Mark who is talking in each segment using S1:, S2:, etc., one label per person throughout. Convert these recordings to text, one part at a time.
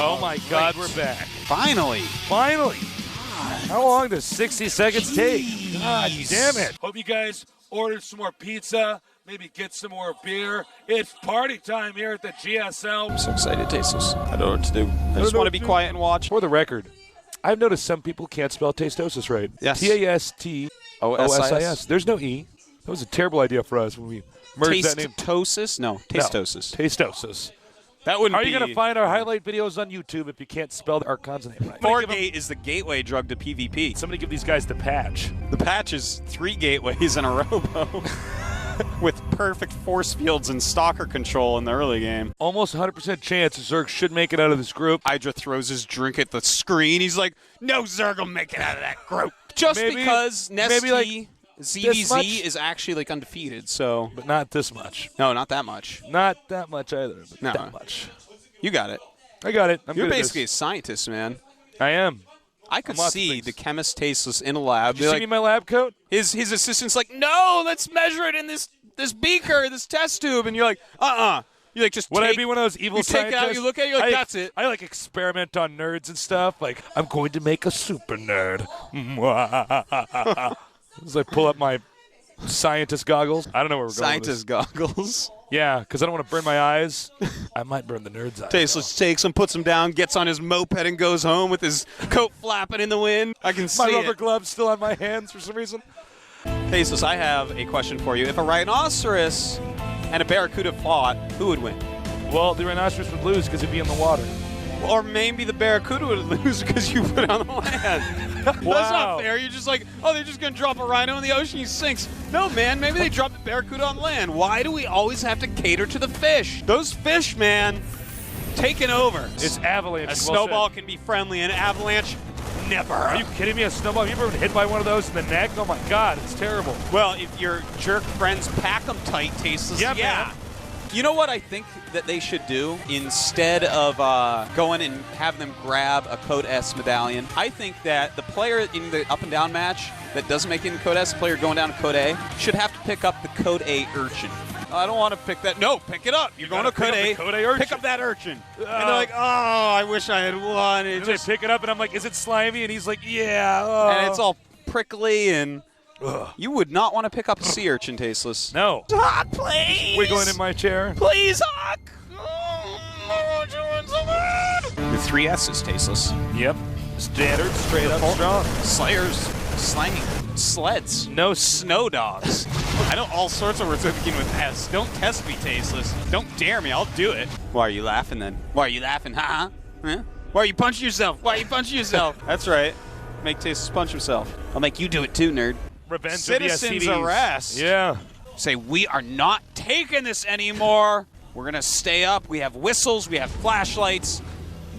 S1: Oh my God, we're back.
S2: Finally.
S1: Finally. How long does 60 seconds take? God damn it.
S3: Hope you guys ordered some more pizza, maybe get some more beer. It's party time here at the GSL.
S2: I'm so excited, Tasteless. I don't know what to do. I just want to be quiet and watch.
S1: For the record, I've noticed some people can't spell Tastosis right.
S2: Yes.
S1: T-A-S-T-O-S-I-S. There's no E. That was a terrible idea for us when we merged that name.
S2: Tastosis? No, Tastosis.
S1: No, Tastosis.
S2: That wouldn't
S1: Are
S2: be...
S1: you going to find our highlight videos on YouTube if you can't spell our consonant right?
S2: Forgate is the gateway drug to PvP.
S1: Somebody give these guys the patch.
S2: The patch is 3 gateways in a row, with perfect force fields and stalker control in the early game.
S1: Almost 100% chance Zerg should make it out of this group.
S2: Hydra throws his drink at the screen. He's like, no Zerg will make it out of that group. Just because Nesty
S1: like
S2: ZVZ is actually like undefeated, so.
S1: But not this much.
S2: No, not that much.
S1: Not that much either, but
S2: No.
S1: that much.
S2: You got it.
S1: I got it.
S2: You're
S1: good at
S2: basically a
S1: this.
S2: scientist, man.
S1: I am.
S2: I could
S1: lots of
S2: see
S1: things.
S2: the chemist Tasteless in a lab.
S1: Did you see
S2: Like,
S1: me in my lab coat?
S2: his assistant's like, no, let's measure it in this beaker, this test tube, and you're like, You like just
S1: Would
S2: take,
S1: I be one of those evil
S2: you take it
S1: scientists?
S2: out, you look at it, you're like, that's it.
S1: I like experiment on nerds and stuff. Like, I'm going to make a super nerd. As I pull up my scientist goggles. I don't know where we're going with this.
S2: Scientist goggles.
S1: Yeah, because I don't want to burn my eyes. I might burn the nerd's eyes.
S2: Tasteless takes him, puts him down, gets on his moped, and goes home with his coat flapping in the wind. I can see
S1: My rubber
S2: it.
S1: glove's still on my hands for some reason.
S2: Tasteless, I have a question for you. If a rhinoceros and a barracuda fought, who would win?
S1: Well, the rhinoceros would lose because he'd be in the water.
S2: Or maybe the barracuda would lose because you put it on the land. Well, that's not fair. You're just like, oh, they're just going to drop a rhino in the ocean, he sinks. No, man, maybe they drop the barracuda on land. Why do we always have to cater to the fish? Those fish, man, taking over.
S1: It's avalanche.
S2: A snowball can be friendly, an avalanche, never.
S1: Are you kidding me? A snowball? Have you ever been hit by one of those in the neck? Oh, my God, it's terrible.
S2: Well, if your jerk friends pack them tight, Tasteless,
S1: Yeah,
S2: yeah.
S1: man.
S2: You know what I think that they should do instead of going and having them grab a Code S medallion? I think that the player in the up and down match that doesn't make it in Code S, the player going down to Code A, should have to pick up the Code A urchin. I don't want to pick that. No, pick it up. You're going to Code A. Pick up that urchin. And they're like, oh, I wish I had won.
S1: And they pick it up, and I'm like, is it slimy? And he's like, yeah. Oh.
S2: And it's all prickly and... You would not want to pick up a sea urchin, Tasteless.
S1: No.
S2: Hawk, please!
S1: Wiggling in my chair.
S2: Please, Hawk! The 3 S's, Tasteless.
S1: Yep. Standard, straight up, strong.
S2: Slayers, slanging, sleds.
S1: No
S2: Snow dogs. I know all sorts of words that begin with S. Don't test me, Tasteless. Don't dare me, I'll do it. Why are you laughing then? Why are you laughing, huh? Why are you punching yourself? Why are you punching yourself? That's right. Make Tasteless punch himself. I'll make you do it too, nerd.
S1: Revenge
S2: Citizens
S1: of the SCDs.
S2: arrest.
S1: Yeah.
S2: Say, we are not taking this anymore. We're going to stay up. We have whistles. We have flashlights.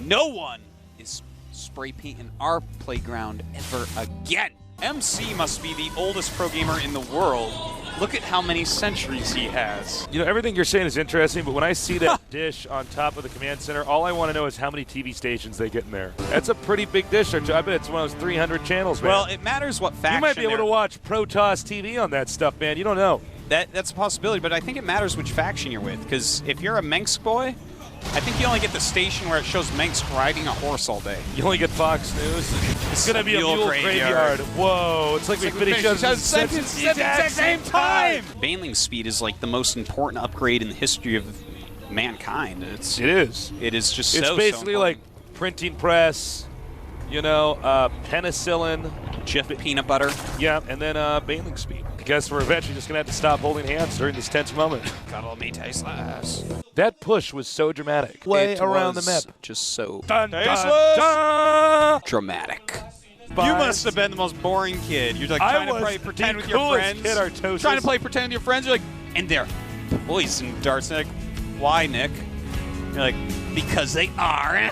S2: No one is spray painting our playground ever again. MC must be the oldest pro gamer in the world. Look at how many centuries he has.
S1: You know, everything you're saying is interesting, but when I see that dish on top of the command center, all I want to know is how many TV stations they get in there. That's a pretty big dish. I bet it's one of those 300 channels, man.
S2: Well, it matters what faction.
S1: You might be able to watch Protoss TV on that stuff, man. You don't know.
S2: That's a possibility, but I think it matters which faction you're with, because if you're a Mensk boy, I think you only get the station where it shows Mensk riding a horse all day.
S1: You only get Fox News. It's going to be a mule graveyard. Whoa. It's like we finish
S2: at the same time. Baneling speed is like the most important upgrade in the history of mankind. It is. It is just
S1: It's
S2: so
S1: basically
S2: so
S1: like printing press, you know, penicillin.
S2: Jif peanut butter.
S1: Yeah, and then baneling speed. I guess we're eventually just going to have to stop holding hands during this tense moment.
S2: Call me Tasteless.
S1: That push was so dramatic. Way around the map.
S2: Just so
S1: Dun, dun, dun.
S2: dramatic.
S1: But
S2: you must have been the most boring kid. You're like trying to play pretend with your friends.
S1: Kid, Artosis.
S2: Trying to play pretend with your friends. You're like, and they're poison darts. And they're like, why, Nick? You're like, because they are.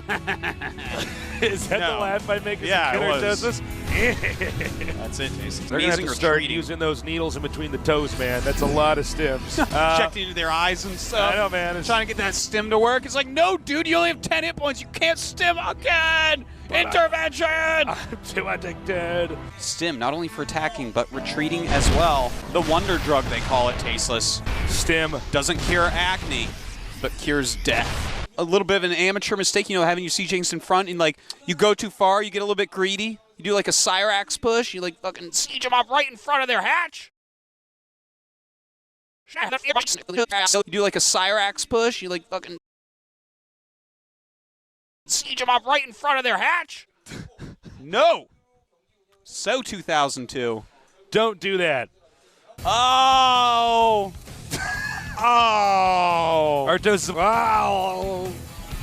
S1: Is that the laugh I make as a kid, Artosis?
S2: That's it, Jason.
S1: They're going to have to start using those needles in between the toes, man. That's a lot of stims.
S2: Checked into their eyes and stuff.
S1: I know, man.
S2: Trying to get that stim to work. It's like, no, dude, you only have 10 hit points. You can't stim again. Intervention!
S1: I'm too addicted.
S2: Stim, not only for attacking, but retreating as well. The wonder drug, they call it, Tasteless.
S1: Stim.
S2: Doesn't cure acne, but cures death. a little bit of an amateur mistake, having your Sea Jinx in front, and like you go too far, you get a little bit greedy. You do like a Cyrax push, you like fucking siege them up right in front of their hatch. You do like a Cyrax push, you like fucking siege them up right in front of their hatch. No. So 2002.
S1: Don't do that.
S2: Oh. Oh.
S1: Artosis, wow.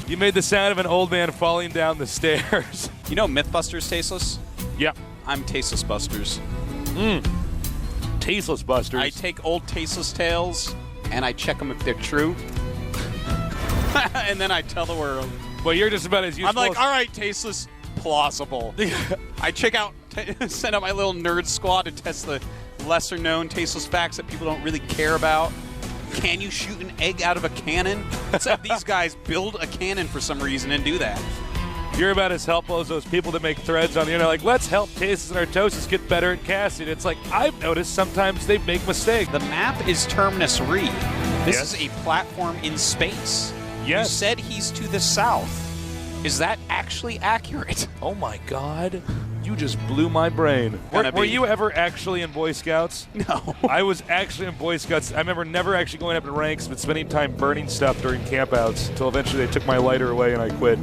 S1: You made the sound of an old man falling down the stairs.
S2: You know Mythbusters Tasteless?
S1: Yep.
S2: I'm Tasteless Busters.
S1: Tasteless Busters.
S2: I take old tasteless tales and I check them if they're true. And then I tell the world.
S1: Well, you're just about as useful.
S2: I'm like, all right, tasteless, plausible. I send out my little nerd squad to test the lesser-known tasteless facts that people don't really care about. Can you shoot an egg out of a cannon? Except these guys build a cannon for some reason and do that.
S1: You're about as helpful as those people that make threads on the internet, like, let's help Tasteless and Artosis get better at casting. It's like, I've noticed sometimes they make mistakes.
S2: The map is Terminus Re. This
S1: Yes.
S2: is a platform in space.
S1: Yes.
S2: You said he's to the south. Is that actually accurate?
S1: Oh my God. You just blew my brain. Were you ever actually in Boy Scouts?
S2: No.
S1: I was actually in Boy Scouts. I remember never actually going up in ranks, but spending time burning stuff during campouts until eventually they took my lighter away and I quit.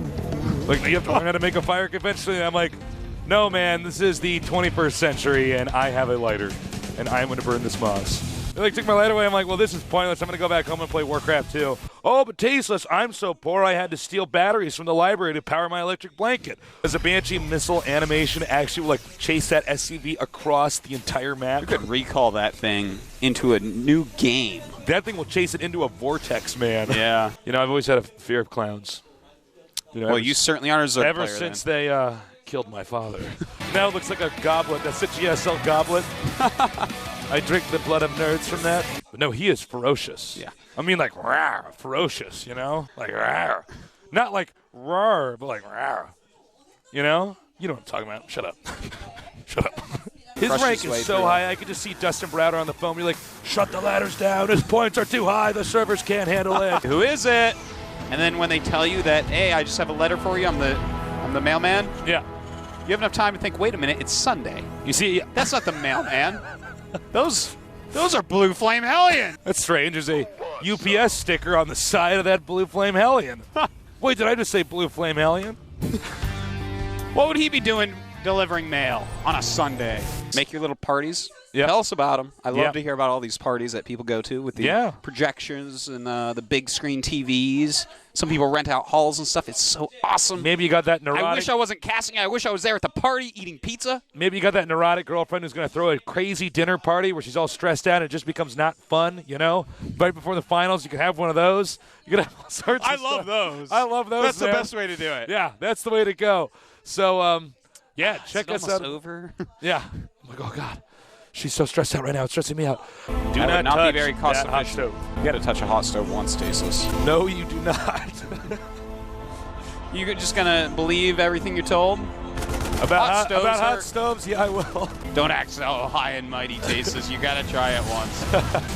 S1: Like, you have to learn how to make a fire conventionally. And I'm like, no, man, this is the 21st century and I have a lighter and I'm going to burn this moss. They like took my lighter away. I'm like, well, this is pointless. I'm going to go back home and play Warcraft 2. Oh, but Tasteless, I'm so poor I had to steal batteries from the library to power my electric blanket. As a Banshee missile animation actually will like chase that SCV across the entire map.
S2: You could recall that thing into a new game.
S1: That thing will chase it into a vortex, man.
S2: Yeah.
S1: You know, I've always had a fear of clowns. You know,
S2: Well, you certainly are a Zerg
S1: ever
S2: player,
S1: since
S2: then.
S1: they killed my father. Now it looks like a goblet. That's a GSL goblet. I drink the blood of nerds from that. But no, he is ferocious.
S2: Yeah.
S1: I mean, like, rawr, ferocious, you know? Like, rawr. Not like, rawr, but like, rawr. You know? You know what I'm talking about. Shut up. Shut up. His
S2: Crushed
S1: rank
S2: his way
S1: is so
S2: through.
S1: high, I could just see Dustin Browder on the phone. You're like, shut the ladders down. His points are too high. The servers can't handle it.
S2: Who is it? And then when they tell you that, hey, I just have a letter for you, I'm the mailman,
S1: Yeah.
S2: you have enough time to think, wait a minute, it's Sunday.
S1: You see,
S2: That's not the mailman. Those are Blue Flame Hellion.
S1: that's strange. There's a UPS sticker on the side of that Blue Flame Hellion. Wait, did I just say Blue Flame Hellion?
S2: What would he be doing delivering mail on a Sunday? Make your little parties.
S1: Yeah.
S2: Tell us about them. I love
S1: Yeah.
S2: to hear about all these parties that people go to with the
S1: Yeah.
S2: projections and the big screen TVs. Some people rent out halls and stuff. It's so awesome.
S1: Maybe you got that neurotic.
S2: I wish I wasn't casting. I wish I was there at the party eating pizza.
S1: Maybe you got that neurotic girlfriend who's going to throw a crazy dinner party where she's all stressed out and it just becomes not fun, you know? Right before the finals, you can have one of those. You can have all sorts of stuff.
S2: those.
S1: I love those,
S2: That's the
S1: man.
S2: best way to do it.
S1: Yeah, that's the way to go. So, yeah, check
S2: Is
S1: us
S2: it almost
S1: out.
S2: over?
S1: Yeah. I'm like, oh, God. She's so stressed out right now. It's stressing me out. Do
S2: That would not
S1: touch
S2: be very cost
S1: that hot
S2: efficient.
S1: stove.
S2: You got to touch a hot stove once, Tasteless.
S1: No, you do not.
S2: You're just gonna believe everything you're told?
S1: About
S2: stoves
S1: hot
S2: are-
S1: stoves? Yeah, I will.
S2: Don't act so high and mighty, Tasteless. You gotta try it once.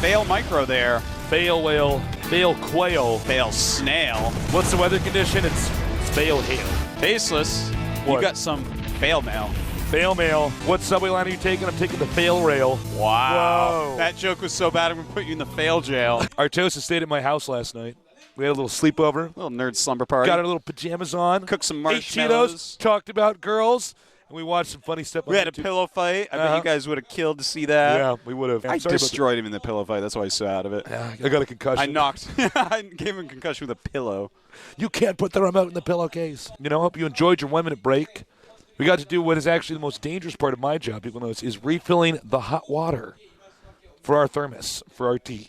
S2: Fail micro there.
S1: Fail whale, fail quail.
S2: Fail snail.
S1: What's the weather condition? It's fail hail.
S2: Tasteless.
S1: What?
S2: You got some fail mail.
S1: Fail mail. What subway line are you taking? I'm taking the fail rail.
S2: Wow.
S1: Whoa.
S2: That joke was so bad I'm gonna put you in the fail jail.
S1: Artosis stayed at my house last night. We had a little sleepover.
S2: Little nerd slumber party.
S1: Got our little pajamas on.
S2: Cooked some
S1: Ate
S2: marshmallows.
S1: Cheetos. Talked about girls. And we watched some funny stuff.
S2: We
S1: on
S2: had a
S1: YouTube.
S2: pillow fight. I bet
S1: Uh-huh.
S2: you guys would have killed to see that.
S1: Yeah, we would have.
S2: I
S1: Sorry about
S2: destroyed him in the pillow fight. That's why he's so out of it.
S1: that. Yeah, I got a concussion.
S2: I knocked. I gave him a concussion with a pillow.
S1: You can't put the remote in the pillowcase. You know, hope you enjoyed your 1 minute break. We got to do what is actually the most dangerous part of my job, people know, is refilling the hot water for our thermos, for our tea.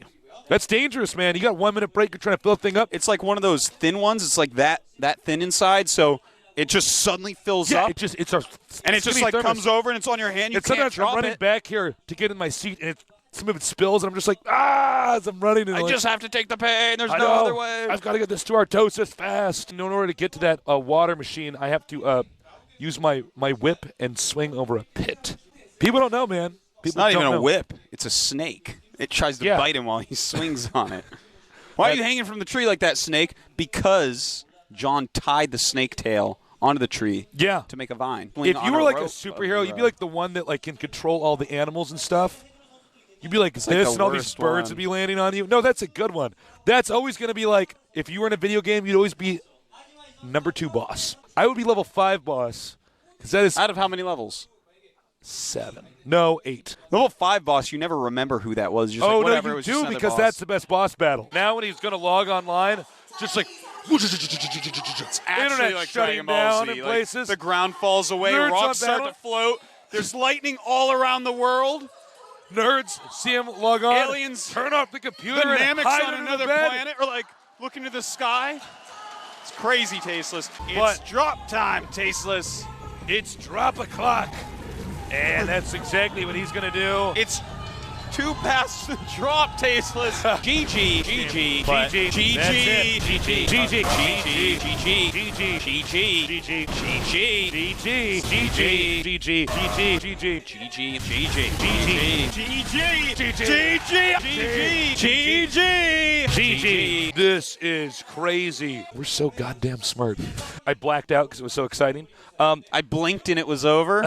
S1: That's dangerous, man. You got 1 minute break, you're trying to fill the thing up.
S2: It's like one of those thin ones. It's like that thin inside, so it just suddenly fills
S1: Yeah,
S2: up.
S1: it's a
S2: and it just
S1: skinny
S2: like
S1: thermos.
S2: comes over and it's on your hand. You
S1: And
S2: can't
S1: sometimes I'm
S2: drop
S1: running
S2: it.
S1: back here to get in my seat, and some of it spills, and I'm just like, as I'm running. And
S2: I
S1: like,
S2: just have to take the pain. There's
S1: I
S2: no
S1: know.
S2: other way.
S1: I've got to get this to Artosis fast. In order to get to that water machine, I have to use my whip and swing over a pit. People don't know, man. People
S2: It's not
S1: don't
S2: even a
S1: know.
S2: whip. It's a snake. It tries to
S1: Yeah.
S2: bite him while he swings on it. Why are you hanging from the tree like that, Snake? Because John tied the snake tail onto the tree to make a vine.
S1: If you were like a superhero, you'd be like the one that like can control all the animals and stuff. You'd be like this, and all these birds would be landing on you. No, that's a good one. That's always going to be like, if you were in a video game, you'd always be number 2 boss. I would be level 5 boss. Because that is
S2: out of how many levels?
S1: 7. No, 8.
S2: Level 5 boss, you never remember who that was. You're just
S1: oh,
S2: like,
S1: no,
S2: whatever,
S1: you
S2: it was
S1: do,
S2: just
S1: because
S2: boss.
S1: that's the best boss battle. Now when he's going to log online, just like
S2: It's
S1: internet
S2: like
S1: shutting
S2: Dragon Ball
S1: down
S2: Z.
S1: in
S2: Like,
S1: places.
S2: the ground falls away,
S1: Nerds
S2: rocks
S1: on
S2: start
S1: battle.
S2: to float. There's lightning all around the world.
S1: Nerds see him log on.
S2: Aliens
S1: turn off the computer.
S2: The
S1: and
S2: Namex
S1: hide
S2: on
S1: under
S2: another
S1: the bed.
S2: planet, or like look into the sky. It's crazy, Tasteless.
S1: But-
S2: It's drop time, Tasteless.
S1: It's drop a clock. And that's exactly what he's going to do.
S2: It's 2 past the drop, Tasteless. GG, GG,
S1: But
S2: GG,
S1: that's it.
S2: GG,
S1: GG, GG,
S2: GG, GG,
S1: GG,
S2: GG,
S1: GG,
S2: GG,
S1: GG, GG, GG, GG, GG. This is crazy. We're so goddamn smart. I blacked out because it was so exciting.
S2: I blinked and it was over.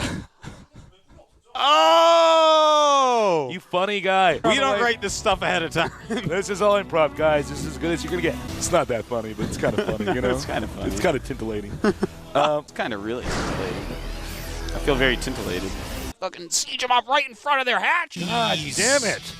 S2: Oh!
S1: You funny guy.
S2: We don't write this stuff ahead of time.
S1: This is all improv, guys. This is as good as you're going to get. It's not that funny, but it's kind of funny, you know?
S2: It's kind of funny.
S1: It's kind of tintillating.
S2: It's kind of really tintillating. I feel very tintillated. Fucking siege them up right in front of their hatch.
S1: God damn it.